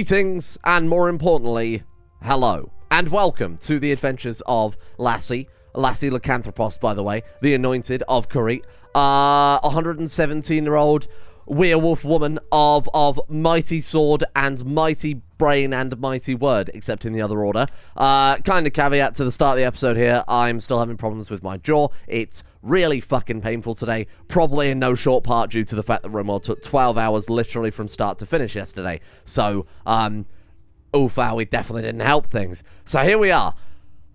Greetings, and more importantly, hello, and welcome to the adventures of Lassie Lukánthrōpos, by the way, the anointed of Crete, 117-year-old werewolf woman of mighty sword and mighty brain and mighty word, except in the other order. Kind of caveat to the start of the episode here, I'm still having problems with my jaw. It's really fucking painful today, probably in no short part due to the fact that Rumor took 12 hours literally from start to finish yesterday. So, we definitely didn't help things. So here we are.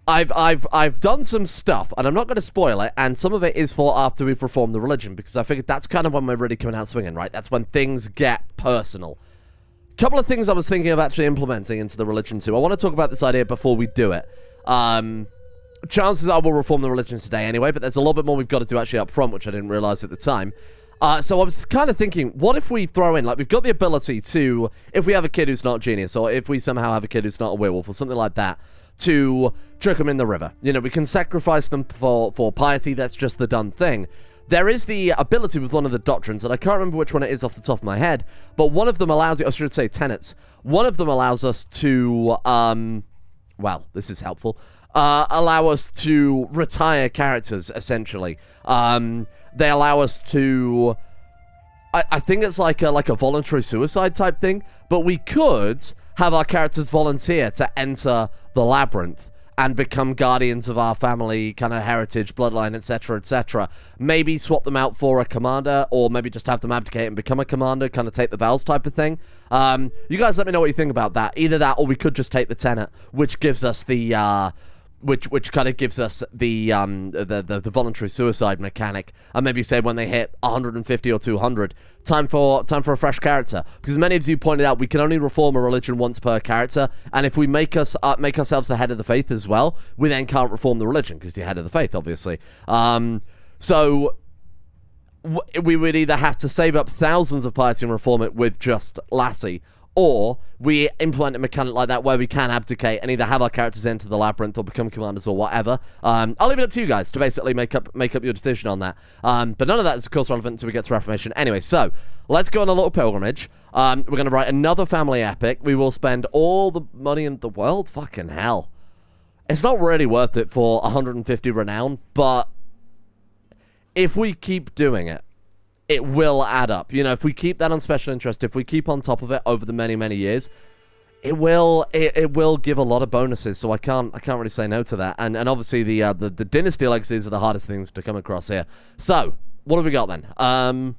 I've done some stuff, and I'm not going to spoil it, and some of it is for after we've reformed the religion, because I figured that's kind of when we're really coming out swinging, right? That's when things get personal. Couple of things I was thinking of actually implementing into the religion too. I want to talk about this idea before we do it. Chances are we'll reform the religion today anyway, but there's a little bit more we've got to do actually up front, which I didn't realize at the time. So I was kind of thinking, what if we throw in, like, we've got the ability to, if we have a kid who's not a genius, or if we somehow have a kid who's not a werewolf, or something like that, to chuck them in the river. You know, we can sacrifice them for piety. That's just the done thing. There is the ability with one of the doctrines, and I can't remember which one it is off the top of my head, but one of them allows, I should say tenets, one of them allows us to, well, this is helpful, allow us to retire characters, essentially. They allow us to, I think it's like a voluntary suicide type thing, but we could have our characters volunteer to enter the labyrinth and become guardians of our family, kind of heritage, bloodline, etc., etc. Maybe swap them out for a commander, or maybe just have them abdicate and become a commander, kind of take the vows type of thing. You guys let me know what you think about that. Either that, or we could just take the tenet, which gives us the, which kind of gives us the voluntary suicide mechanic, and maybe say when they hit 150 or 200, time for a fresh character. Because many of you pointed out we can only reform a religion once per character, and if we make ourselves the head of the faith as well, we then can't reform the religion because you're head of the faith, obviously. So we would either have to save up thousands of piety and reform it with just Lassie, or we implement a mechanic like that where we can abdicate and either have our characters enter the labyrinth or become commanders or whatever. I'll leave it up to you guys to basically make up your decision on that. But none of that is, of course, relevant until we get to Reformation. Anyway, so let's go on a little pilgrimage. We're going to write another family epic. We will spend all the money in the world. Fucking hell. It's not really worth it for 150 renown, but if we keep doing it, it will add up. You know, if we keep that on special interest, if we keep on top of it over the many, many years, it will give a lot of bonuses. So I can't really say no to that. And obviously the Dynasty legacies are the hardest things to come across here. So what have we got then?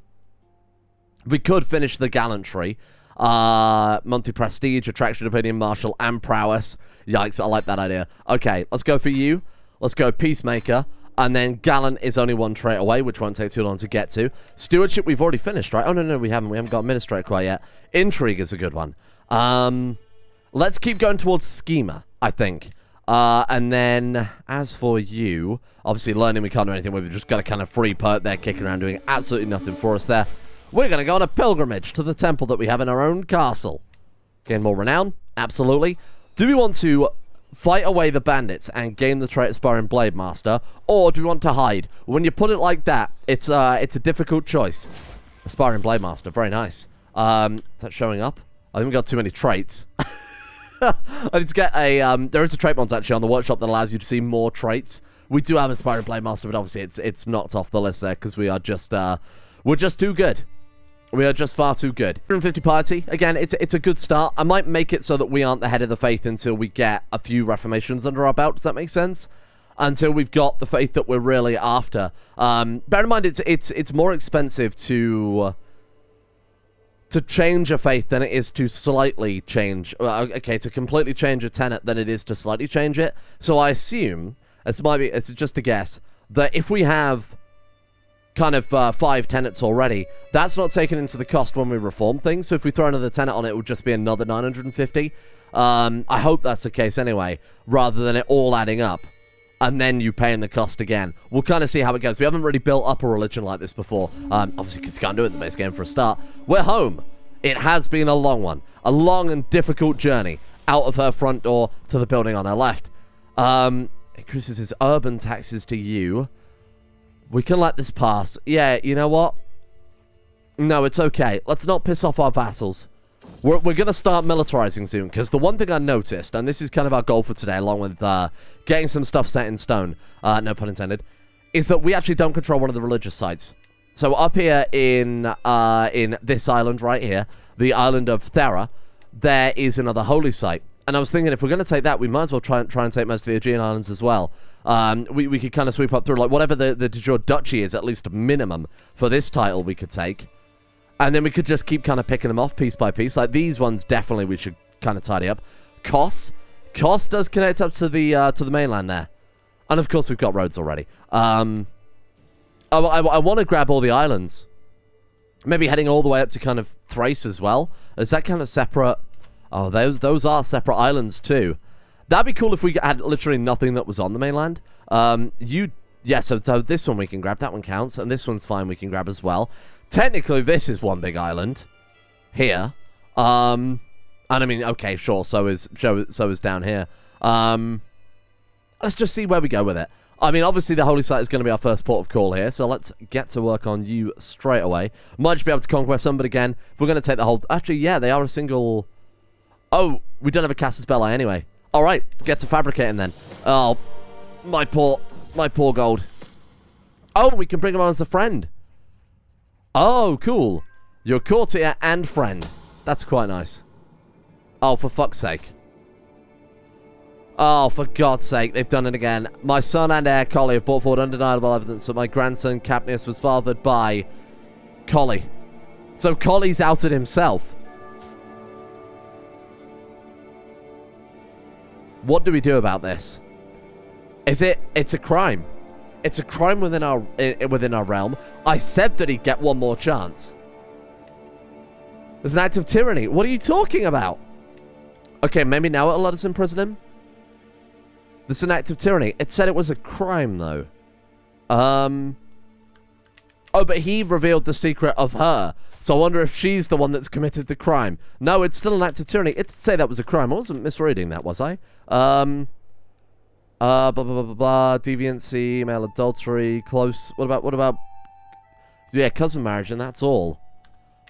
We could finish the gallantry, monthly prestige, attraction, opinion, martial, and prowess. Yikes! I like that idea. Okay, let's go for you. Let's go peacemaker. And then Gallant is only one trait away, which won't take too long to get to. Stewardship, we've already finished, right? Oh, no, we haven't. We haven't got Administrator quite yet. Intrigue is a good one. Let's keep going towards Schema, I think. And then, as for you, obviously learning we can't do anything with. We've just got a kind of free perk there, kicking around, doing absolutely nothing for us there. We're going to go on a pilgrimage to the temple that we have in our own castle. Gain more renown? Absolutely. Do we want to fight away the bandits and gain the trait Aspiring Blade Master, or do we want to hide? When you put it like that, it's a difficult choice. Aspiring Blade Master, very nice. Is that showing up? I think we got too many traits. I need to get a, there is a trait mod actually on the workshop that allows you to see more traits. We do have Aspiring Blade Master, but obviously it's knocked off the list there because we are just, we're just too good. We are just far too good. 150 piety. Again, it's a good start. I might make it so that we aren't the head of the faith until we get a few reformations under our belt. Does that make sense? Until we've got the faith that we're really after. Bear in mind, it's more expensive to change a faith than it is to slightly change. Okay, to completely change a tenet than it is to slightly change it. So I assume, it's just a guess, that if we have kind of 5 tenets already, that's not taken into the cost when we reform things. So if we throw another tenet on it, it would just be another 950. I hope that's the case anyway, rather than it all adding up and then you paying the cost again. We'll kind of see how it goes. We haven't really built up a religion like this before, obviously because you can't do it in the base game for a start. We're home. It has been a long one, a long and difficult journey out of her front door to the building on her left. Increases his urban taxes to you. We can let this pass. Yeah, you know what? No, it's okay. Let's not piss off our vassals. We're going to start militarizing soon, because the one thing I noticed, and this is kind of our goal for today, along with getting some stuff set in stone, no pun intended, is that we actually don't control one of the religious sites. So up here in this island right here, the island of Thera, there is another holy site. And I was thinking, if we're going to take that, we might as well try and take most of the Aegean Islands as well. We could kind of sweep up through, like, whatever the de jure duchy is, at least a minimum for this title we could take. And then we could just keep kind of picking them off piece by piece. Like, these ones, definitely we should kind of tidy up. Kos does connect up to the mainland there. And, of course, we've got roads already. I want to grab all the islands. Maybe heading all the way up to kind of Thrace as well. Is that kind of separate? Oh, those are separate islands, too. That'd be cool if we had literally nothing that was on the mainland. Yeah, so this one we can grab. That one counts. And this one's fine. We can grab as well. Technically, this is one big island here. And I mean, okay, sure, so is down here. Let's just see where we go with it. I mean, obviously, the holy site is going to be our first port of call here, so let's get to work on you straight away. Might just be able to conquest some, but again, if we're going to take the whole... Actually, yeah, they are a single... Oh, we don't have a Casus Belli anyway. All right, get to fabricating then. Oh, my poor gold. Oh, we can bring him on as a friend. Oh, cool. You're courtier and friend. That's quite nice. Oh, for fuck's sake. Oh, for God's sake, they've done it again. My son and heir, Collie, have brought forward undeniable evidence that my grandson, Capnius, was fathered by Collie. So Collie's outed himself. What do we do about this? It's a crime. It's a crime within our realm. I said that he'd get one more chance. There's an act of tyranny. What are you talking about? Okay, maybe now it'll let us imprison him. There's an act of tyranny. It said it was a crime, though. Oh, but he revealed the secret of her. So I wonder if she's the one that's committed the crime. No, it's still an act of tyranny. It did say that was a crime. I wasn't misreading that, was I? Blah, blah, blah, blah, blah. Deviancy, male adultery, close. What about... Yeah, cousin marriage, and that's all.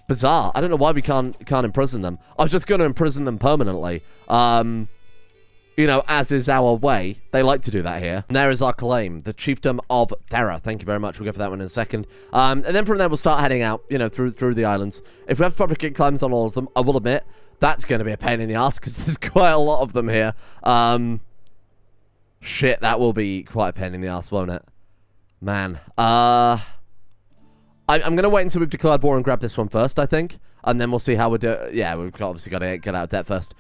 Bizarre. I don't know why we can't imprison them. I was just going to imprison them permanently. You know, as is our way. They like to do that here. And there is our claim. The chiefdom of Thera. Thank you very much. We'll go for that one in a second. And then from there, we'll start heading out, you know, through the islands. If we have fabricate claims on all of them, I will admit, that's going to be a pain in the ass because there's quite a lot of them here. Shit, that will be quite a pain in the ass, won't it? Man. I'm going to wait until we've declared war and grab this one first, I think. And then we'll see how we do it. Yeah, we've obviously got to get out of debt first.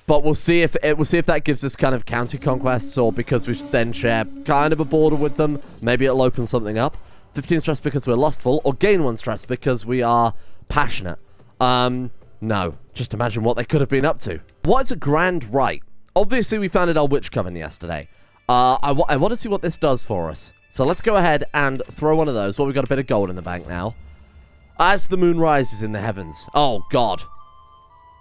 But we'll see if that gives us kind of county conquests, or because we then share kind of a border with them, maybe it'll open something up. 15 stress because we're lustful, or gain 1 stress because we are passionate. No. Just imagine what they could have been up to. What is a grand right? Obviously, we founded our witch coven yesterday. I want to see what this does for us. So let's go ahead and throw one of those. Well, we've got a bit of gold in the bank now. As the moon rises in the heavens. Oh, God.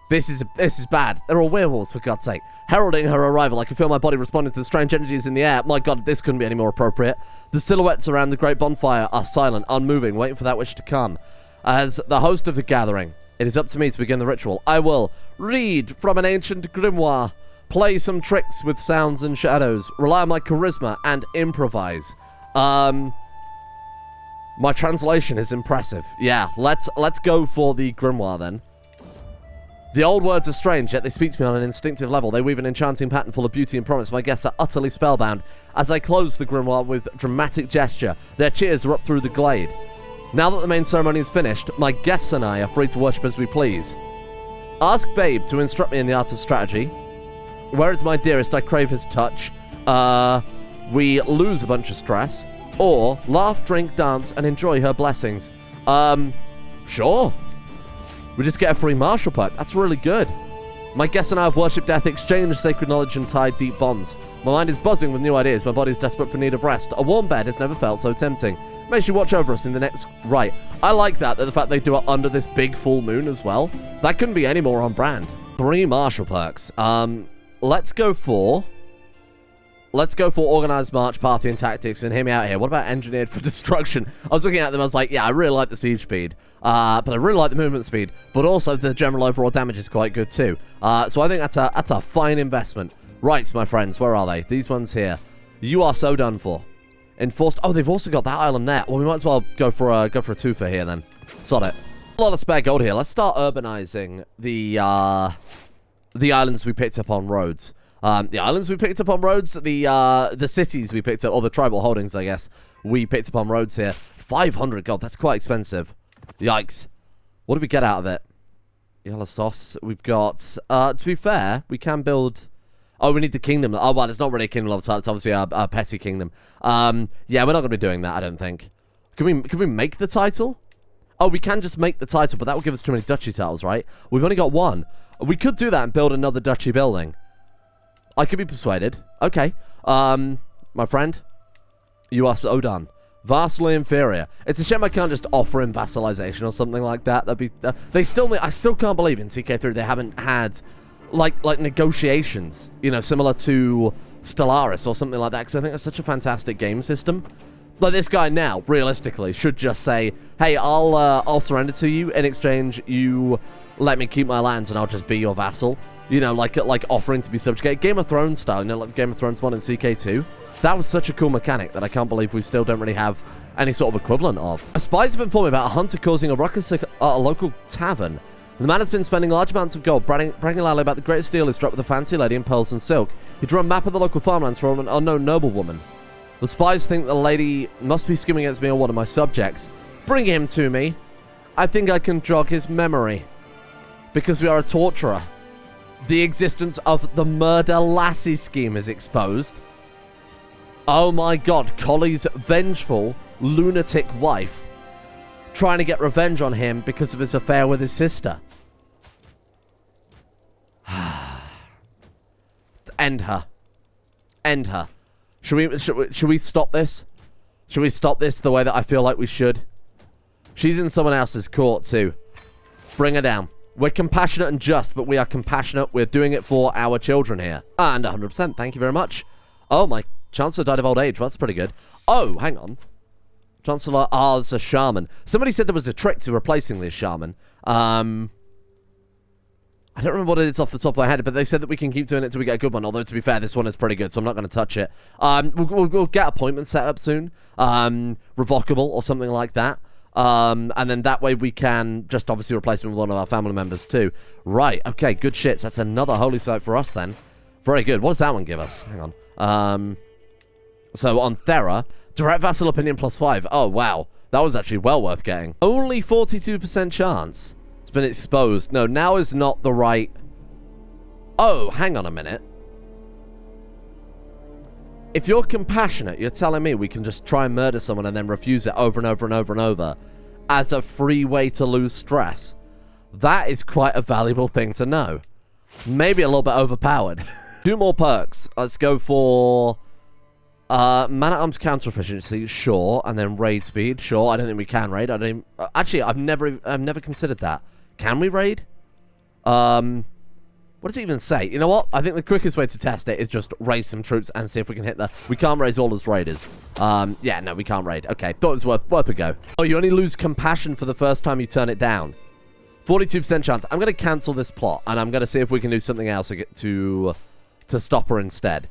This is bad. They're all werewolves, for God's sake. Heralding her arrival, I can feel my body responding to the strange energies in the air. My God, this couldn't be any more appropriate. The silhouettes around the great bonfire are silent, unmoving, waiting for that which to come. As the host of the gathering, it is up to me to begin the ritual. I will read from an ancient grimoire, play some tricks with sounds and shadows, rely on my charisma, and improvise. My translation is impressive. Yeah, let's go for the grimoire then. The old words are strange, yet they speak to me on an instinctive level. They weave an enchanting pattern full of beauty and promise. My guests are utterly spellbound. As I close the grimoire with dramatic gesture, their cheers are up through the glade. Now that the main ceremony is finished, my guests and I are free to worship as we please. Ask Babe to instruct me in the art of strategy. Where it's my dearest, I crave his touch. We lose a bunch of stress. Or laugh, drink, dance, and enjoy her blessings. Sure. We just get a free martial perk. That's really good. My guests and I have worshipped death, exchanged sacred knowledge, and tied deep bonds. My mind is buzzing with new ideas. My body is desperate for need of rest. A warm bed has never felt so tempting. Makes you watch over us in the next... Right. I like that the fact they do it under this big full moon as well. That couldn't be any more on brand. 3 martial perks. Let's go for... Let's go for organized march, Parthian tactics, and hear me out here. What about engineered for destruction? I was looking at them, I was like, yeah, I really like the siege speed, but I really like the movement speed, but also the general overall damage is quite good too. So I think that's a fine investment. Right, my friends, where are they? These ones here. You are so done for. Enforced. Oh, they've also got that island there. Well, we might as well go for a twofer here then. Sod it. A lot of spare gold here. Let's start urbanizing the islands we picked up on roads. The islands we picked up on roads, the cities we picked up, or the tribal holdings, I guess, we picked up on roads here. 500 gold, that's quite expensive. Yikes. What do we get out of it? Yellow sauce. We've got, to be fair, we can build... Oh, we need the kingdom. Oh, well, it's not really a kingdom level title. It's obviously our petty kingdom. Yeah, we're not going to be doing that, I don't think. Can we make the title? Oh, we can just make the title, but that will give us too many duchy titles, right? We've only got one. We could do that and build another duchy building. I could be persuaded. Okay. My friend, you are so done. Vastly inferior. It's a shame I can't just offer him vassalization or something like that. That'd be... they still need... I still can't believe in CK3 they haven't had... Like negotiations, you know, similar to Stellaris or something like that, because I think that's such a fantastic game system. Like, this guy now, realistically, should just say, hey, I'll surrender to you. In exchange, you let me keep my lands and I'll just be your vassal. You know, like offering to be subjugated. Game of Thrones style, you know, like Game of Thrones mod in CK2. That was such a cool mechanic that I can't believe we still don't really have any sort of equivalent of. Spies have informed me about a hunter causing a ruckus at a local tavern. The man has been spending large amounts of gold bragging loudly about the greatest deal he struck with a fancy lady in pearls and silk. He drew a map of the local farmlands from an unknown noblewoman. The spies think the lady must be scheming against me or one of my subjects. Bring him to me. I think I can jog his memory. Because we are a torturer. The existence of the murder Lassie scheme is exposed. Oh my god, Colley's vengeful, lunatic wife trying to get revenge on him because of his affair with his sister. End her. End her. Should we stop this? Should we stop this the way that I feel like we should? She's in someone else's court too. Bring her down. We're compassionate and just, but we are compassionate. We're doing it for our children here. And 100%. Thank you very much. Oh, my Chancellor died of old age. Well, that's pretty good. Oh, hang on. Chancellor, it's a shaman. Somebody said there was a trick to replacing this shaman. I don't remember what it is off the top of my head, but they said that we can keep doing it until we get a good one. Although, to be fair, this one is pretty good, so I'm not going to touch it. We'll get appointments set up soon. Revocable or something like that. And then that way we can just obviously replace him with one of our family members too. Right, okay, good shit. So that's another holy site for us then. Very good. What does that one give us? Hang on. So on Thera... Direct vassal opinion +5. Oh, wow. That was actually well worth getting. Only 42% chance. It's been exposed. No, now is not the right... Oh, hang on a minute. If you're compassionate, you're telling me we can just try and murder someone and then refuse it over and over and over and over as a free way to lose stress. That is quite a valuable thing to know. Maybe a little bit overpowered. 2 more perks. Let's go for... man-at-arms counter efficiency, sure, and then raid speed, sure. I don't think we can raid. I don't even, actually, I've never considered that. Can we raid? What does it even say? You know what? I think the quickest way to test it is just raise some troops and see if we can hit the... We can't raise all as raiders. Yeah, no, we can't raid. Okay, thought it was worth a go. Oh, you only lose compassion for the first time you turn it down. 42% chance. I'm going to cancel this plot, and I'm going to see if we can do something else to stop her instead.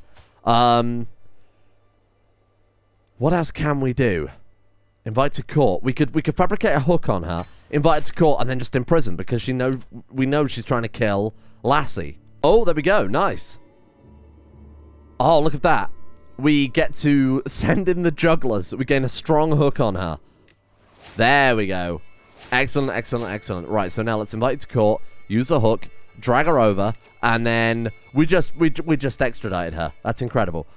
What else can we do? Invite to court. We could fabricate a hook on her, invite her to court, and then just imprison because we know she's trying to kill Lassie. Oh, there we go. Nice. Oh, look at that. We get to send in the jugglers. We gain a strong hook on her. There we go. Excellent, excellent, excellent. Right, so now let's invite her to court, use the hook, drag her over, and then we just extradited her. That's incredible.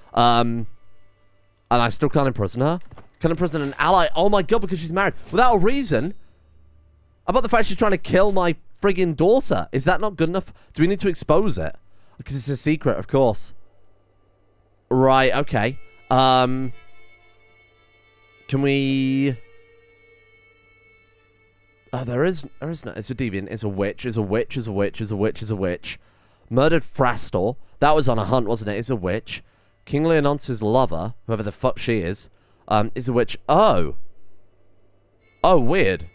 And I still can't imprison her. Can imprison an ally. Oh my god, because she's married. Without a reason. About the fact she's trying to kill my friggin' daughter. Is that not good enough? Do we need to expose it? Because it's a secret, of course. Right, okay. Can we... Oh, there is no... It's a deviant. It's a witch. It's a witch. It's a witch. It's a witch. It's a witch. Murdered Frastor. That was on a hunt, wasn't it? It's a witch. King Leononce's lover, whoever the fuck she is a witch. Oh. Oh, weird.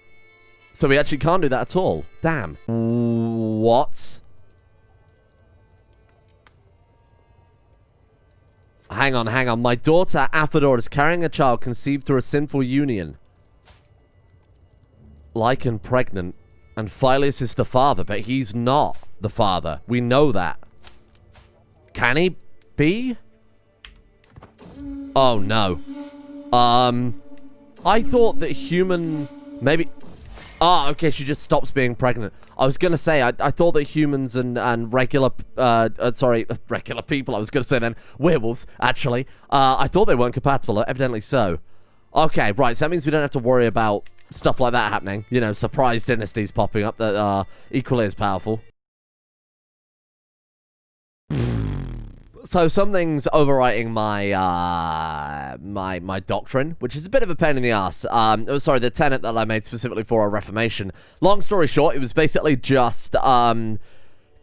So we actually can't do that at all. Damn. What? Hang on, hang on. My daughter, Aphrodite, is carrying a child conceived through a sinful union. Lycan pregnant. And Philius is the father, but he's not the father. We know that. Can he be? Oh, no. I thought that human... Maybe... Ah, okay, she just stops being pregnant. I was going to say, I thought that humans and regular... sorry, regular people, I was going to say then. Werewolves, actually. I thought they weren't compatible, evidently so. Okay, right, so that means we don't have to worry about stuff like that happening. You know, surprise dynasties popping up that are equally as powerful. So something's overwriting my my doctrine, which is a bit of a pain in the ass. Sorry, the tenet that I made specifically for a reformation. Long story short, it was basically just kind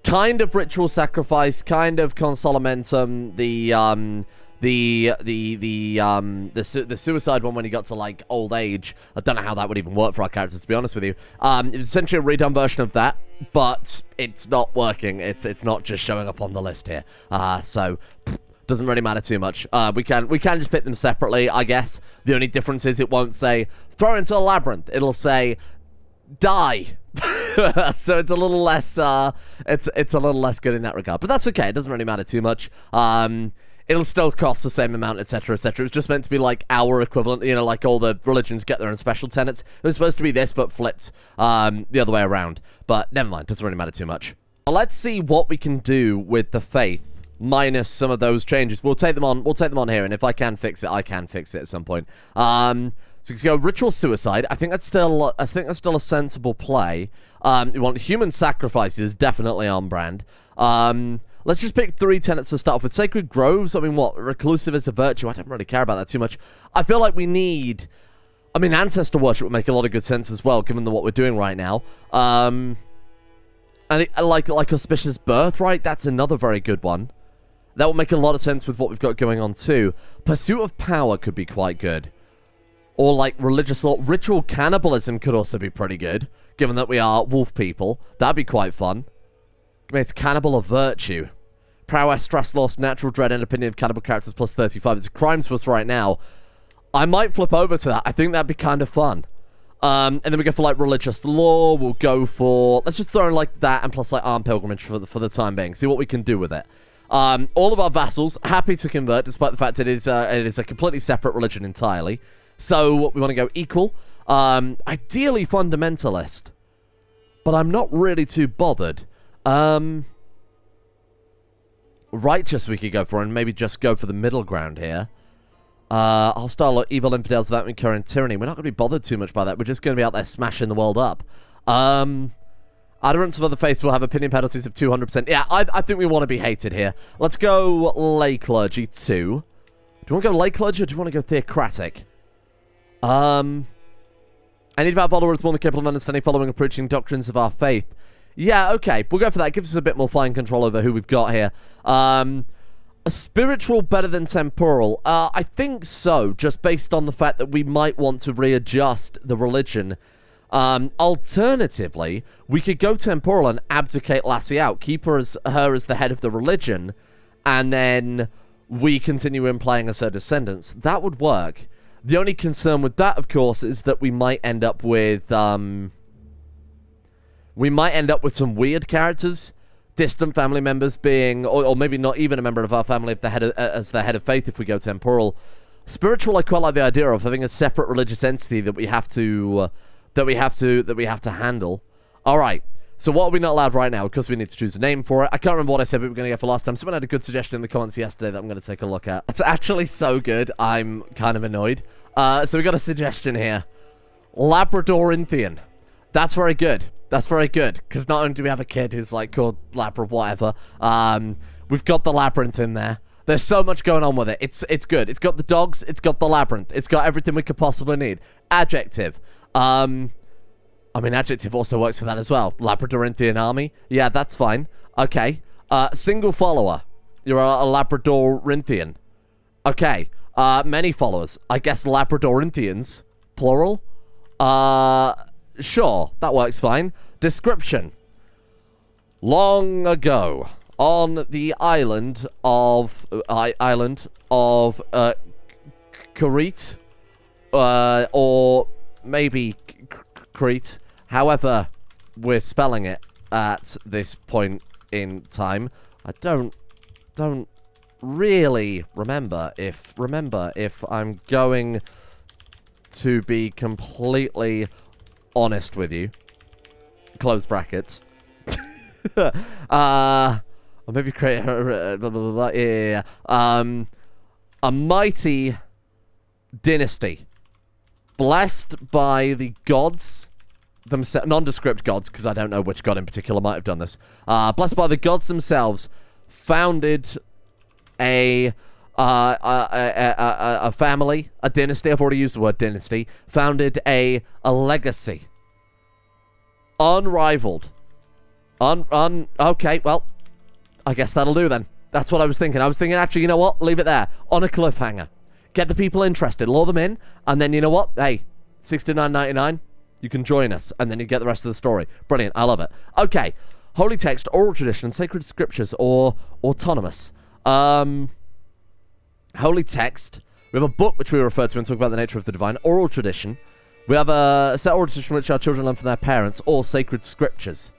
of ritual sacrifice, kind of consolamentum, the suicide one when he got to like old age. I don't know how that would even work for our characters, to be honest with you. It was essentially a redone version of that, but it's not working. It's not just showing up on the list here. So doesn't really matter too much. We can just pick them separately, I guess. The only difference is it won't say throw into a labyrinth. It'll say die. So it's a little less it's a little less good in that regard. But that's okay. It doesn't really matter too much. It'll still cost the same amount, etc., etc. It was just meant to be like our equivalent, you know, like all the religions get their own special tenets. It was supposed to be this, but flipped the other way around. But never mind, doesn't really matter too much. Well, let's see what we can do with the faith, minus some of those changes. We'll take them on. We'll take them on here, and if I can fix it, I can fix it at some point. So let's go ritual suicide. I think that's still a sensible play. We want human sacrifices, definitely on brand. Let's just pick 3 tenets to start off with. Sacred groves, I mean, what? Reclusive is a virtue. I don't really care about that too much. I feel like we need... I mean, ancestor worship would make a lot of good sense as well, given what we're doing right now. And like auspicious birthright, that's another very good one. That will make a lot of sense with what we've got going on too. Pursuit of power could be quite good. Or like religious law. Ritual cannibalism could also be pretty good, given that we are wolf people. That'd be quite fun. It's cannibal of virtue. Prowess, stress loss, natural dread, and opinion of cannibal characters plus 35. It's a crimes plus right now. I might flip over to that. I think that'd be kind of fun. And then we go for like religious law. We'll go for... Let's just throw in like that and plus like armed pilgrimage for the time being. See what we can do with it. All of our vassals happy to convert, despite the fact that it is a completely separate religion entirely. So we want to go equal. Ideally fundamentalist. But I'm not really too bothered. Righteous we could go for, and maybe just go for the middle ground here. Hostile or evil infidels without incurring tyranny. We're not going to be bothered too much by that. We're just going to be out there smashing the world up. Adherents of other faiths will have opinion penalties of 200%. Yeah, I think we want to be hated here. Let's go lay clergy 2. Do you want to go lay clergy, or do you want to go theocratic? Any of our followers more than capable of understanding, following, and preaching doctrines of our faith. Yeah, okay, we'll go for that. It gives us a bit more fine control over who we've got here. A spiritual better than temporal? I think so, just based on the fact that we might want to readjust the religion. Alternatively, we could go temporal and abdicate Lassie out, keep her as the head of the religion, and then we continue implying as her descendants. That would work. The only concern with that, of course, is that we might end up with, some weird characters. Distant family members being, or maybe not even a member of our family as the head of faith if we go temporal. Spiritual, I quite like the idea of having a separate religious entity that we have to handle. All right. So what are we not allowed right now? Because we need to choose a name for it. I can't remember what I said we were going to go for last time. Someone had a good suggestion in the comments yesterday that I'm going to take a look at. It's actually so good. I'm kind of annoyed. So we got a suggestion here. Labradorinthian. That's very good. That's very good. Because not only do we have a kid who's like called Labra whatever, we've got the labyrinth in there. There's so much going on with it. It's good. It's got the dogs. It's got the labyrinth. It's got everything we could possibly need. Adjective. I mean, adjective also works for that as well. Labradorinthian army. Yeah, that's fine. Okay. Single follower. You're a Labradorinthian. Okay. Many followers. I guess Labradorinthians, plural. Sure, that works fine. Description. Long ago, on the island of Crete, or maybe Crete, however we're spelling it at this point in time. I don't really remember if I'm going to be completely honest with you. Close brackets. Or maybe create blah, blah, blah, blah, yeah. A mighty dynasty blessed by the gods themselves, nondescript gods, because I don't know which god in particular might have done this. Blessed by the gods themselves, founded a family, a dynasty. I've already used the word dynasty. Founded a legacy, unrivaled. Okay, well, I guess that'll do then. That's what I was thinking. I was thinking, actually, you know what? Leave it there. On a cliffhanger. Get the people interested. Lure them in. And then, you know what? Hey, $69.99. You can join us. And then you get the rest of the story. Brilliant. I love it. Okay. Holy text, oral tradition, sacred scriptures, or autonomous. Holy text. We have a book which we refer to and talk about the nature of the divine. Oral tradition. We have a set oral tradition which our children learn from their parents, or sacred scriptures.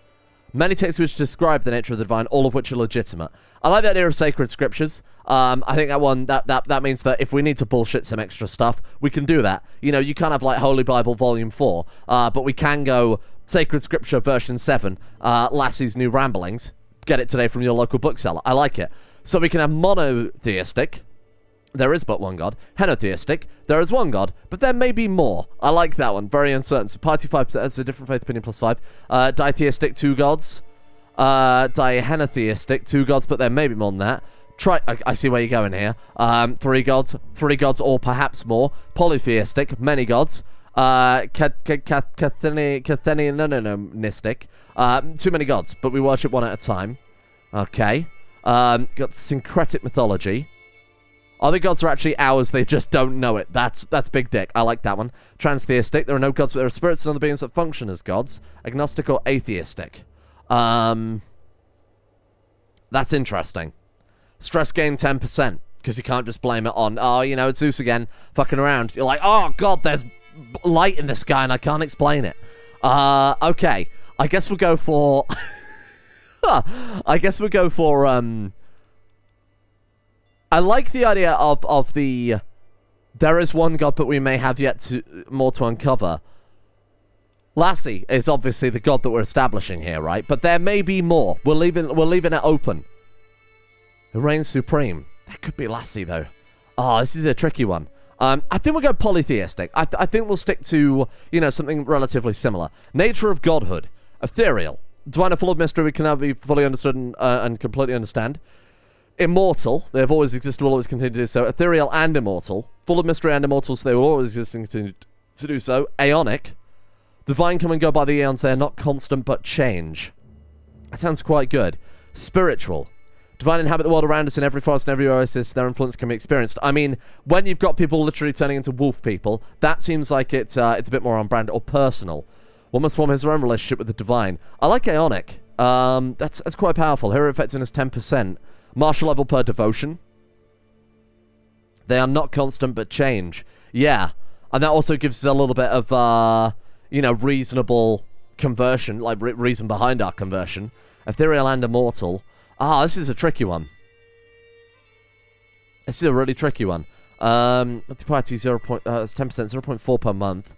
Many texts which describe the nature of the divine, all of which are legitimate. I like the idea of sacred scriptures. I think that means that if we need to bullshit some extra stuff, we can do that. You know, you can't have like Holy Bible Volume 4, but we can go Sacred Scripture version 7, Lassie's New Ramblings. Get it today from your local bookseller. I like it. So we can have monotheistic. There is but one god. Henotheistic. There is one god, but there may be more. I like that one. Very uncertain. So party 5%. That's a different faith opinion plus 5. Ditheistic, 2 gods. Dihenotheistic, 2 gods, but there may be more than that. I see where you're going here. 3 gods. 3 gods or perhaps more. Polytheistic, many gods. Cathenianistic. Too many gods, but we worship one at a time. Okay. Got syncretic mythology. Other gods are actually ours, they just don't know it. That's big dick. I like that one. Transtheistic. There are no gods, but there are spirits and other beings that function as gods. Agnostic or atheistic. That's interesting. Stress gain 10%, because you can't just blame it on, oh, you know, it's Zeus again, fucking around. You're like, oh, God, there's light in the sky and I can't explain it. Okay. I guess we'll go for... I like the idea of the... There is one god, but we may have yet more to uncover. Lassie is obviously the god that we're establishing here, right? But there may be more. We're leaving it open. Who reigns supreme? That could be Lassie, though. Oh, this is a tricky one. I think we'll go polytheistic. I think we'll stick to, you know, something relatively similar. Nature of godhood. Ethereal. Divine and full of mystery, we can now be fully understood and completely understand. Immortal. They have always existed, will always continue to do so. Ethereal and immortal. Full of mystery and immortal, so they will always exist and continue to do so. Aeonic. Divine come and go by the eons. They are not constant, but change. That sounds quite good. Spiritual. Divine inhabit the world around us in every forest and every oasis. Their influence can be experienced. I mean, when you've got people literally turning into wolf people, that seems like it's a bit more on brand or personal. One must form his own relationship with the divine. I like Aeonic. That's quite powerful. Hero effectiveness 10%. Martial level per devotion. They are not constant, but change. Yeah. And that also gives us a little bit of, you know, reasonable conversion. Like, reason behind our conversion. Ethereal and immortal. Ah, this is a tricky one. This is a really tricky one. Multiplier 0. That's 10%, 0.4 per month.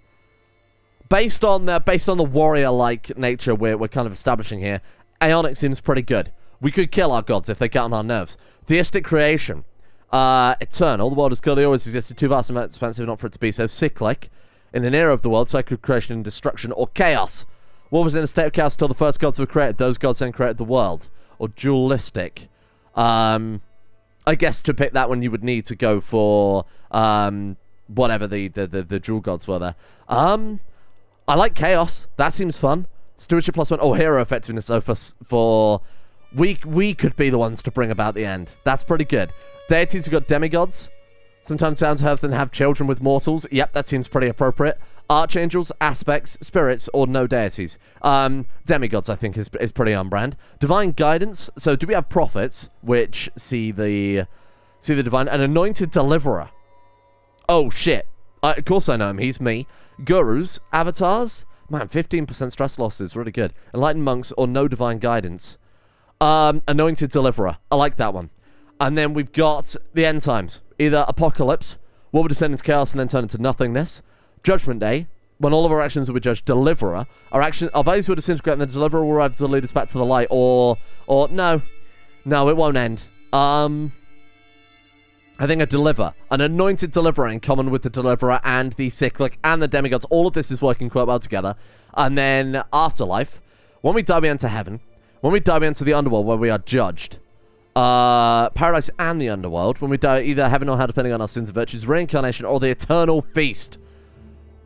Based on the warrior-like nature we're kind of establishing here, Aeonic seems pretty good. We could kill our gods if they get on our nerves. Theistic creation. Eternal. The world has clearly always existed. Too vast and expansive not for it to be so. Cyclic. In an era of the world, sacred creation and destruction. Or chaos. What was in a state of chaos until the first gods were created? Those gods then created the world. Or dualistic. I guess to pick that one you would need to go for whatever the dual gods were there. I like chaos. That seems fun. Stewardship +1. Oh, hero effectiveness. So for we could be the ones to bring about the end. That's pretty good. Deities, we've got demigods. Sometimes down to earth and have children with mortals. Yep, that seems pretty appropriate. Archangels, aspects, spirits, or no deities. Demigods, I think, is pretty on brand. Divine guidance. So do we have prophets, which see the divine? An anointed deliverer. Oh, shit. Of course I know him. He's me. Gurus, avatars. Man, 15% stress loss is really good. Enlightened monks or no divine guidance. Anointed deliverer. I like that one. And then we've got the end times. Either apocalypse, what would descend into chaos and then turn into nothingness. Judgment day, when all of our actions will be judged. Deliverer, our values will disintegrate and the deliverer will arrive to lead us back to the light. Or no, it won't end. I think an anointed deliverer in common with the deliverer and the cyclic and the demigods. All of this is working quite well together. And then afterlife, when we die we enter heaven. When we die we enter the underworld where we are judged. Paradise and the underworld. When we die, either heaven or hell, depending on our sins and virtues. Reincarnation or the eternal feast.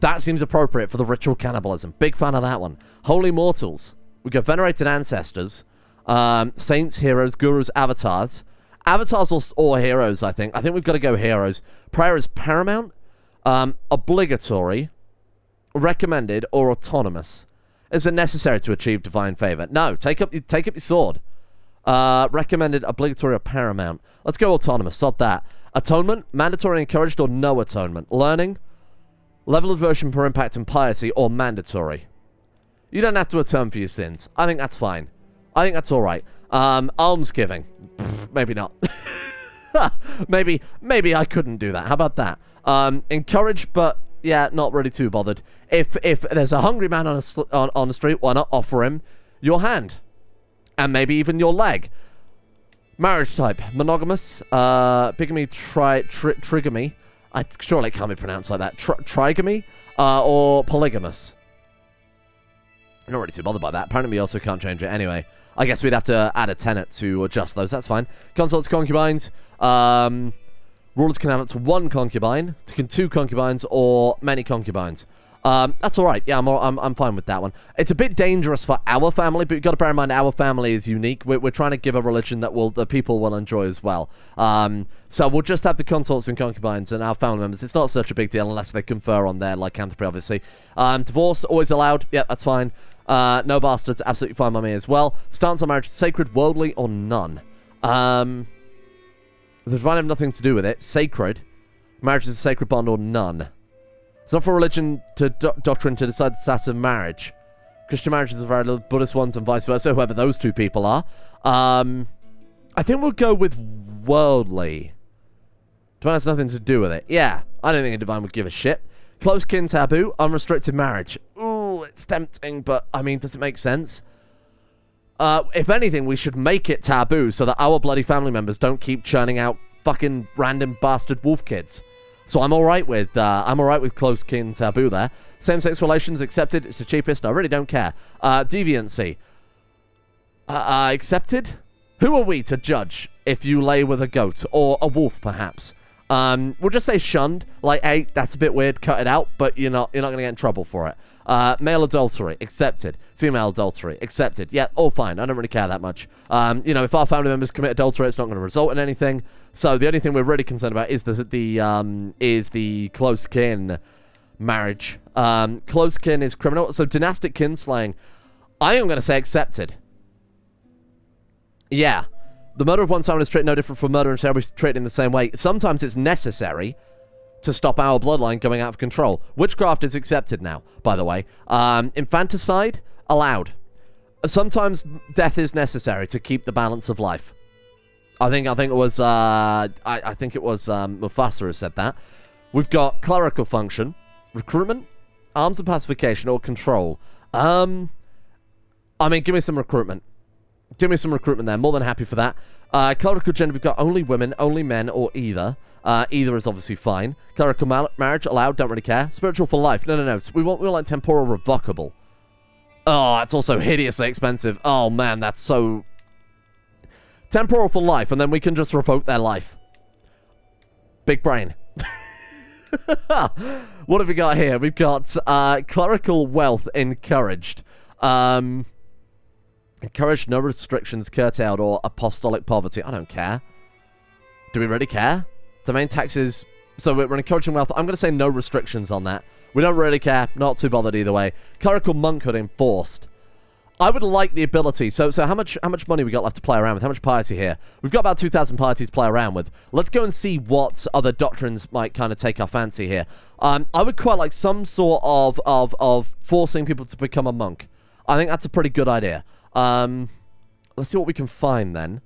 That seems appropriate for the ritual cannibalism. Big fan of that one. Holy mortals. We go venerated ancestors. Saints, heroes, gurus, avatars. Avatars or heroes, I think. I think we've got to go heroes. Prayer is paramount. Obligatory. Recommended or autonomous. Is it necessary to achieve divine favor? No. Take up your sword. Recommended, obligatory, or paramount. Let's go autonomous. Sod that. Atonement, mandatory, encouraged, or no atonement. Learning, level of devotion per impact and piety, or mandatory. You don't have to atone for your sins. I think that's fine. I think that's alright. Almsgiving. Maybe not. maybe I couldn't do that. How about that? Encouraged, but yeah, not really too bothered. If there's a hungry man on the street, why not offer him your hand? And maybe even your leg. Marriage type. Monogamous. Bigamy. Trigamy. I surely it can't be pronounced like that. Trigamy. Or polygamous. I'm not really too bothered by that. Apparently we also can't change it anyway. I guess we'd have to add a tenet to adjust those. That's fine. Consorts, concubines. Rulers can have up to one concubine, two concubines, or many concubines. That's all right. Yeah, I'm fine with that one. It's a bit dangerous for our family, but you've got to bear in mind our family is unique. We're trying to give a religion that the people will enjoy as well. So we'll just have the consorts and concubines and our family members. It's not such a big deal unless they confer on their lycanthropy, obviously. Divorce, always allowed. Yeah, that's fine. No bastards, absolutely fine by me as well. Stance on marriage, sacred, worldly, or none. The divine have nothing to do with it. Sacred. Marriage is a sacred bond or none. It's not for religion to doctrine to decide the status of marriage. Christian marriages are very Buddhist ones and vice versa, whoever those two people are. I think we'll go with worldly. Divine has nothing to do with it. Yeah, I don't think a divine would give a shit. Close kin taboo, unrestricted marriage. Ooh, it's tempting, but I mean, does it make sense? If anything, we should make it taboo so that our bloody family members don't keep churning out fucking random bastard wolf kids. So I'm alright with close kin taboo there. Same-sex relations accepted. It's the cheapest. I really don't care. Deviancy. Accepted? Who are we to judge if you lay with a goat or a wolf, perhaps? We'll just say shunned. Like, hey, that's a bit weird. Cut it out. But you're not going to get in trouble for it. Male adultery, accepted. Female adultery, accepted. Yeah, all fine. I don't really care that much. If our family members commit adultery, it's not going to result in anything. So the only thing we're really concerned about is the close kin marriage. Close kin is criminal. So dynastic kinslaying, I am going to say accepted. Yeah. The murder of one family is treated no different from murder and shall be treated in the same way. Sometimes it's necessary to stop our bloodline going out of control. Witchcraft is accepted now, by the way. Infanticide, allowed. Sometimes death is necessary to keep the balance of life. I think it was Mufasa who said that. We've got clerical function, recruitment, arms and pacification, or control. Give me some recruitment. Give me some recruitment there. More than happy for that. Clerical gender, we've got only women, only men, or either. Either is obviously fine. Clerical marriage, allowed, don't really care. Spiritual for life, no. We want like temporal revocable. Oh, it's also hideously expensive. Oh, man, that's so... Temporal for life, and then we can just revoke their life. Big brain. What have we got here? We've got clerical wealth encouraged. Encouraged, no restrictions, curtailed, or apostolic poverty. I don't care. Do we really care? Domain taxes So we're encouraging wealth. I'm going to say no restrictions on that. We don't really care. Not too bothered either way. Clerical monkhood enforced. I would like the ability. So how much money we got left to play around with? How much piety here? We've got about 2,000 piety to play around with. Let's go and see what other doctrines might kind of take our fancy here. I would quite like some sort of forcing people to become a monk. I think that's a pretty good idea. Let's see what we can find then.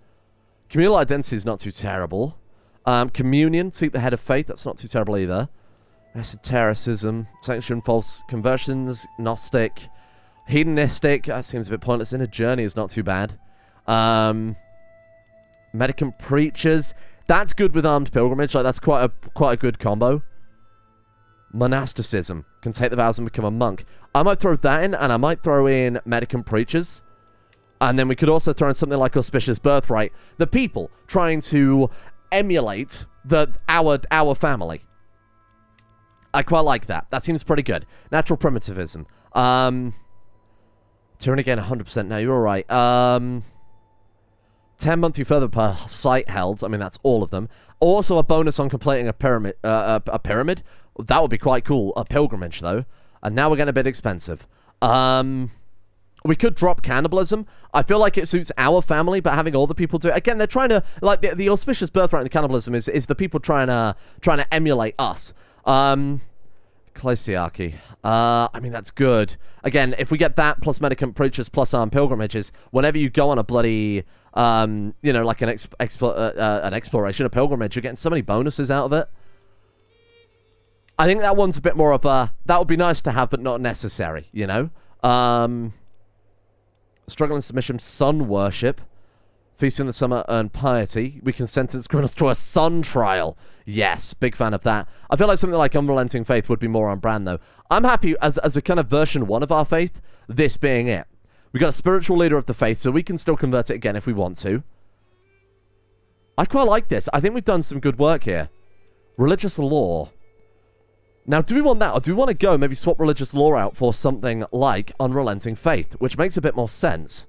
Communal identity is not too terrible. Communion, seek the head of faith. That's not too terrible either. Esotericism, sanction, false conversions, Gnostic. Hedonistic, that seems a bit pointless. Inner journey is not too bad. Medicant preachers, that's good with armed pilgrimage. Like that's quite a good combo. Monasticism, can take the vows and become a monk. I might throw that in, and I might throw in medicant preachers, and then we could also throw in something like auspicious birthright. The people trying to emulate our family. I quite like that. That seems pretty good. Natural primitivism. Tyranny again, 100%. No, you're alright. 10 monthly further per site held. I mean, that's all of them. Also, a bonus on completing a pyramid. A pyramid? That would be quite cool. A pilgrimage, though. And now we're getting a bit expensive. We could drop cannibalism. I feel like it suits our family, but having all the people do it. Again, they're trying to... Like, the auspicious birthright and the cannibalism is the people trying to emulate us. Ecclesiarchy. I mean, that's good. Again, if we get that plus medicant preachers plus armed pilgrimages, whenever you go on a bloody, you know, like an exploration, a pilgrimage, you're getting so many bonuses out of it. I think that one's a bit more of a... That would be nice to have, but not necessary, you know? Struggling submission, sun worship. Feast in the summer, earn piety. We can sentence criminals to a sun trial. Yes, big fan of that. I feel like something like unrelenting faith would be more on brand, though. I'm happy as a kind of version 1 of our faith, this being it. We got a spiritual leader of the faith, so we can still convert it again if we want to. I quite like this. I think we've done some good work here. Religious law. Now, do we want that, or do we want to go maybe swap religious law out for something like unrelenting faith, which makes a bit more sense?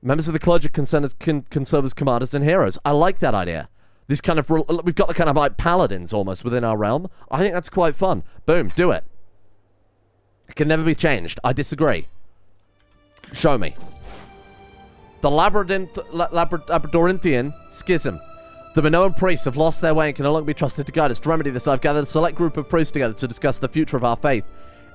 Members of the clergy can serve as commanders and heroes. I like that idea. This kind of... We've got the kind of like paladins almost within our realm. I think that's quite fun. Boom, do it. It can never be changed. I disagree. Show me. The Labradorinthian Schism. The Minoan priests have lost their way and can no longer be trusted to guide us. To remedy this, I've gathered a select group of priests together to discuss the future of our faith.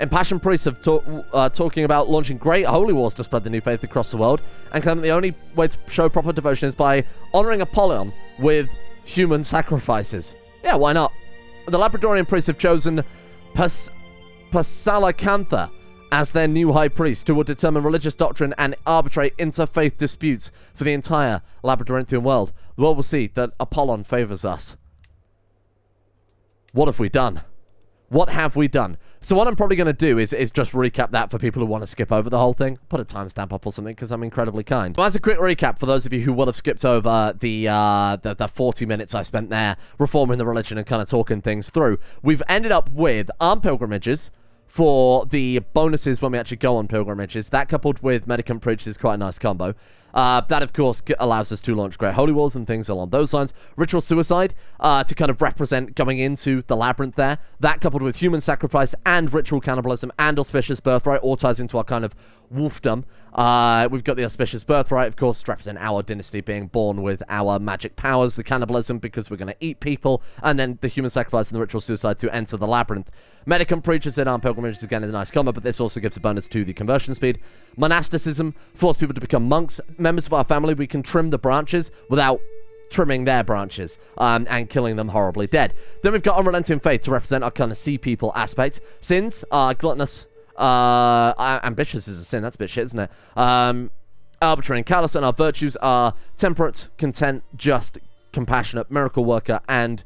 Impassioned priests have talking about launching great holy wars to spread the new faith across the world, and claim that the only way to show proper devotion is by honouring Apollyon with human sacrifices. Yeah, why not? The Labradorian priests have chosen Pasalacantha as their new high priest, who will determine religious doctrine and arbitrate interfaith disputes for the entire Labradorinthian world. The world will see that Apollon favours us. What have we done? What have we done? So what I'm probably going to do is just recap that for people who want to skip over the whole thing. Put a timestamp up or something, because I'm incredibly kind. So as a quick recap, for those of you who will have skipped over the 40 minutes I spent there reforming the religion and kind of talking things through, we've ended up with armed pilgrimages for the bonuses when we actually go on pilgrimages. That coupled with medicant preachers is quite a nice combo. That, of course, allows us to launch great holy wars and things along those lines. Ritual suicide, to kind of represent going into the labyrinth there. That coupled with human sacrifice and ritual cannibalism and auspicious birthright all ties into our kind of wolfdom. We've got the auspicious birthright, of course, to represent our dynasty being born with our magic powers, the cannibalism because we're going to eat people, and then the human sacrifice and the ritual suicide to enter the labyrinth. Medicant preachers in armed pilgrimages, again, is a nice combo, but this also gives a bonus to the conversion speed. Monasticism, force people to become monks. Members of our family, we can trim the branches without trimming their branches and killing them horribly dead. Then we've got unrelenting faith to represent our kind of see people aspect. Sins are gluttonous. Ambitious is a sin. That's a bit shit, isn't it? Arbitrary and callous, and our virtues are temperate, content, just, compassionate, miracle worker, and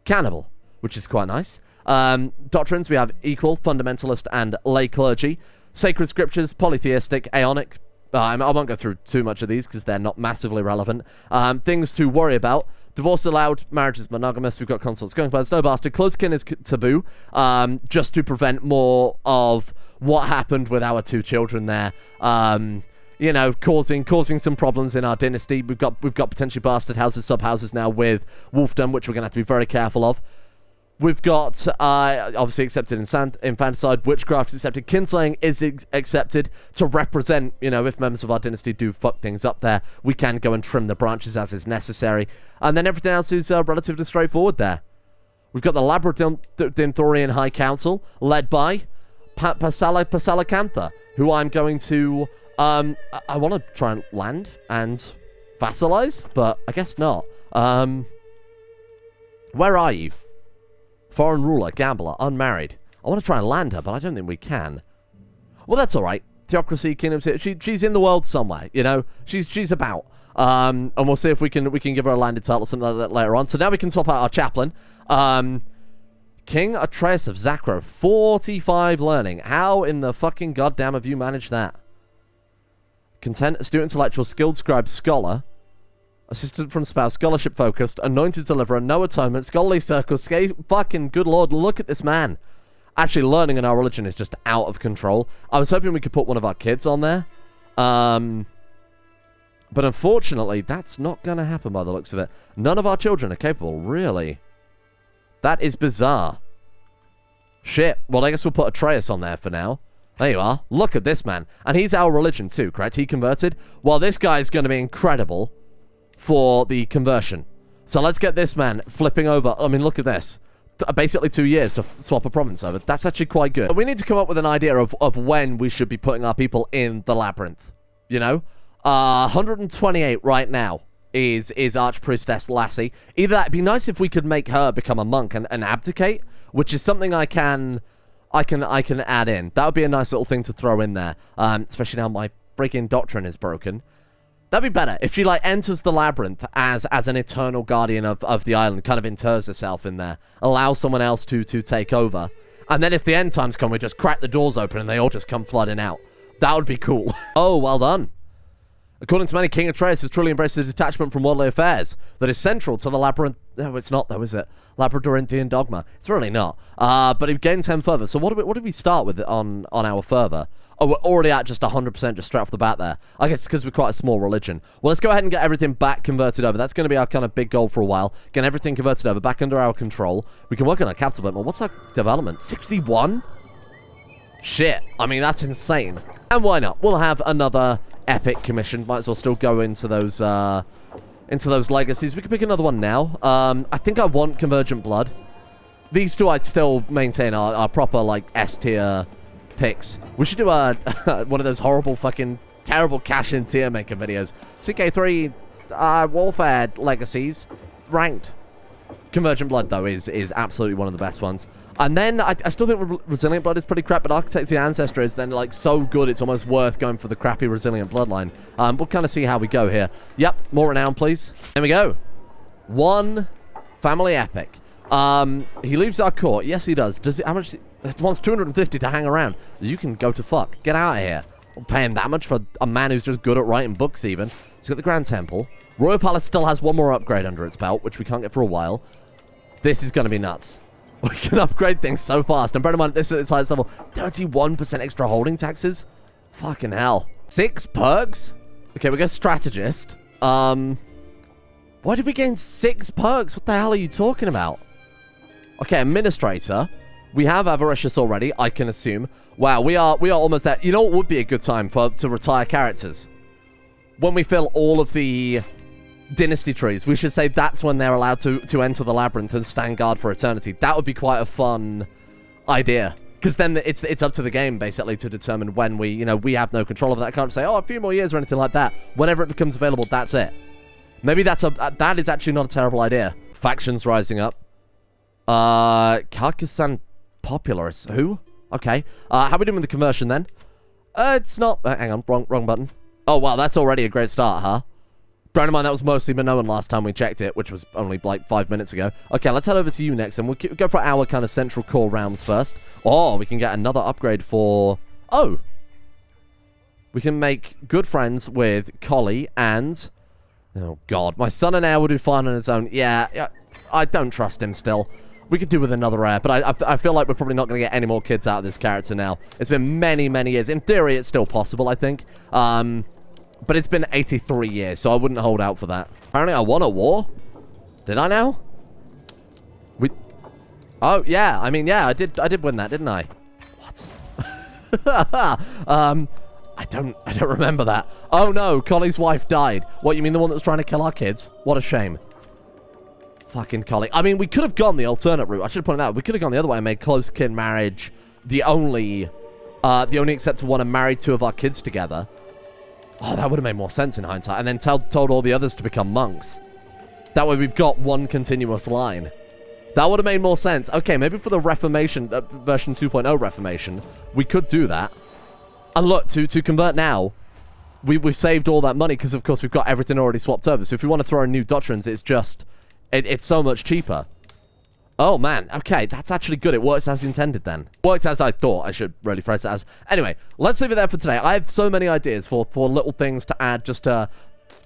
cannibal, which is quite nice. Doctrines, we have equal, fundamentalist, and lay clergy. Sacred scriptures, polytheistic, aeonic. I won't go through too much of these because they're not massively relevant. Things to worry about. Divorce allowed, marriage is monogamous, we've got consorts, concubines, no bastard. Close kin is taboo, just to prevent more of what happened with our two children there. you know, causing some problems in our dynasty. We've got potentially bastard houses, sub-houses now with wolfdom, which we're going to have to be very careful of. We've got, obviously accepted infanticide, witchcraft is accepted, kinslaying is accepted to represent, you know, if members of our dynasty do fuck things up there, we can go and trim the branches as is necessary. And then everything else is relatively straightforward there. We've got the Labyrinthorian High Council, led by Pasalacantha, who I'm going to, I want to try and land and vassalize, but I guess not. Where are you? Foreign ruler, gambler, unmarried. I want to try and land her, but I don't think we can. Well, that's all right. Theocracy, kingdoms. She's in the world somewhere. You know, she's about. And we'll see if we can give her a landed title or something like that later on. So now we can swap out our chaplain. King Atreus of Zacro, 45 learning. How in the fucking goddamn have you managed that? Content, astute, intellectual, skilled scribe, scholar. Assistant from spouse, scholarship focused, anointed deliverer, no atonement, scholarly circle, fucking good lord, look at this man. Actually, learning in our religion is just out of control. I was hoping we could put one of our kids on there. But unfortunately, that's not going to happen by the looks of it. None of our children are capable, really. That is bizarre. Shit. Well, I guess we'll put Atreus on there for now. There you are. Look at this man. And he's our religion too, correct? He converted. Well, this guy is going to be incredible for the conversion. So let's get this man flipping over. I mean, look at this. Basically 2 years to swap a province over. That's actually quite good. We need to come up with an idea of when we should be putting our people in the labyrinth. You know? 128 right now is Archpriestess Lassie. Either that'd be nice if we could make her become a monk and abdicate, which is something I can add in. That would be a nice little thing to throw in there. Especially now my freaking doctrine is broken. That'd be better if she, like, enters the labyrinth as an eternal guardian of the island, kind of inters herself in there, allows someone else to take over, and then if the end times come, we just crack the doors open and they all just come flooding out. That would be cool. Oh, well done. According to many, King Atreus has truly embraced the detachment from worldly affairs that is central to the labyrinth. No, it's not, though, is it? Labyrinthian dogma. It's really not. But it gained 10 further. So what did we start with on our further? Oh, we're already at just 100% just straight off the bat there. I guess it's because we're quite a small religion. Well, let's go ahead and get everything back converted over. That's going to be our kind of big goal for a while. Get everything converted over, back under our control. We can work on our capital a bit more. What's our development? 61? Shit. I mean, that's insane. And why not? We'll have another epic commission. Might as well still go into those legacies. We can pick another one now. I think I want Convergent Blood. These two I'd still maintain are proper, like, S-tier picks. We should do one of those horrible fucking terrible cash-in tier maker videos. CK3 Warfare Legacies ranked. Convergent Blood, though, is absolutely one of the best ones. And then I still think Resilient Blood is pretty crap, but Architects of Ancestry is then, like, so good it's almost worth going for the crappy Resilient Bloodline. We'll kind of see how we go here. Yep, more renown, please. There we go. One family epic. He leaves our court. Yes, he does. Does it? How much? It wants 250 to hang around. You can go to fuck. Get out of here. I'll pay him that much for a man who's just good at writing books, even. He's got the Grand Temple. Royal Palace still has one more upgrade under its belt, which we can't get for a while. This is going to be nuts. We can upgrade things so fast. And bear in mind, this at its highest level, 31% extra holding taxes? Fucking hell. 6 perks? Okay, we go strategist. Why did we gain 6 perks? What the hell are you talking about? Okay, administrator. We have avaricious already, I can assume. Wow, we are almost there. You know what would be a good time to retire characters? When we fill all of the dynasty trees. We should say that's when they're allowed to enter the labyrinth and stand guard for eternity. That would be quite a fun idea. Because then it's up to the game, basically, to determine when we have no control of that. I can't say, oh, a few more years or anything like that. Whenever it becomes available, that's it. Maybe that is actually not a terrible idea. Factions rising up. Carcassan Popularis. Who? Okay. How are we doing with the conversion then? It's not... hang on, wrong button. Oh, wow, that's already a great start, huh? Bear in mind, that was mostly Minoan last time we checked it, which was only, like, 5 minutes ago. Okay, let's head over to you next, and we'll go for our kind of central core realms first. Oh, we can get another upgrade for... Oh! We can make good friends with Collie and... Oh, God. My son and heir will do fine on his own. Yeah, I don't trust him still. We could do with another heir, but I feel like we're probably not going to get any more kids out of this character now. It's been many, many years. In theory, it's still possible, I think. But it's been 83 years, so I wouldn't hold out for that. Apparently I won a war. Did I now? Oh, yeah. I mean, yeah, I did win that, didn't I? What? I don't remember that. Oh, no. Collie's wife died. What, you mean the one that was trying to kill our kids? What a shame. Fucking Collie. I mean, we could have gone the alternate route. I should have pointed out. We could have gone the other way and made close kin marriage the only acceptable one and married 2 of our kids together. Oh, that would have made more sense in hindsight. And then told all the others to become monks. That way we've got one continuous line. That would have made more sense. Okay, maybe for the Reformation, version 2.0 Reformation, we could do that. And look, to convert now, we've saved all that money because, of course, we've got everything already swapped over. So if we want to throw in new Doctrines, it's just... It's so much cheaper. Oh, man. Okay, that's actually good. It works as intended, then. Works as I thought. I should really phrase it as. Anyway, let's leave it there for today. I have so many ideas for little things to add just to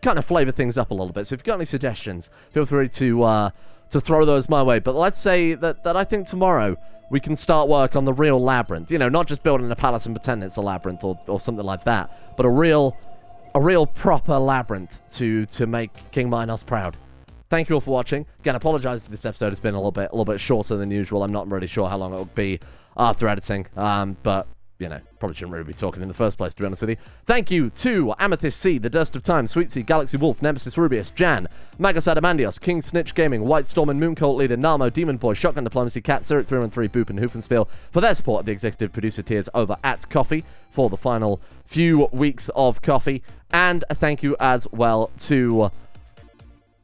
kind of flavor things up a little bit. So if you've got any suggestions, feel free to throw those my way. But let's say that I think tomorrow we can start work on the real labyrinth. You know, not just building a palace and pretending it's a labyrinth or something like that, but a real proper labyrinth to make King Minos proud. Thank you all for watching. Again, I apologize if this episode has been a little bit shorter than usual. I'm not really sure how long it will be after editing, but you know, probably shouldn't really be talking in the first place, to be honest with you. Thank you to Amethyst Sea, The Dust of Time, Sweet Sea, Galaxy Wolf, Nemesis Rubius, Jan, Magus Adamandios, King Snitch Gaming, White Storm and Moon Cult Leader, Nalmo, Demon Boy, Shotgun Diplomacy, Cat, Sirit 313, Boop, and Hoofenspiel for their support of the executive producer tiers over at Coffee for the final few weeks of Coffee. And a thank you as well to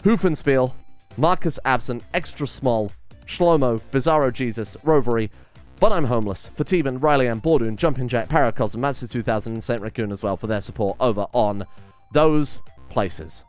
Hoofenspiel, Marcus Absent, Extra Small, Shlomo, Bizarro Jesus, Rovery, But I'm Homeless, Fativan, Riley M, Bordoon, Jumping Jack, Paracosm, Mazda 2000, and Saint Raccoon as well for their support over on those places.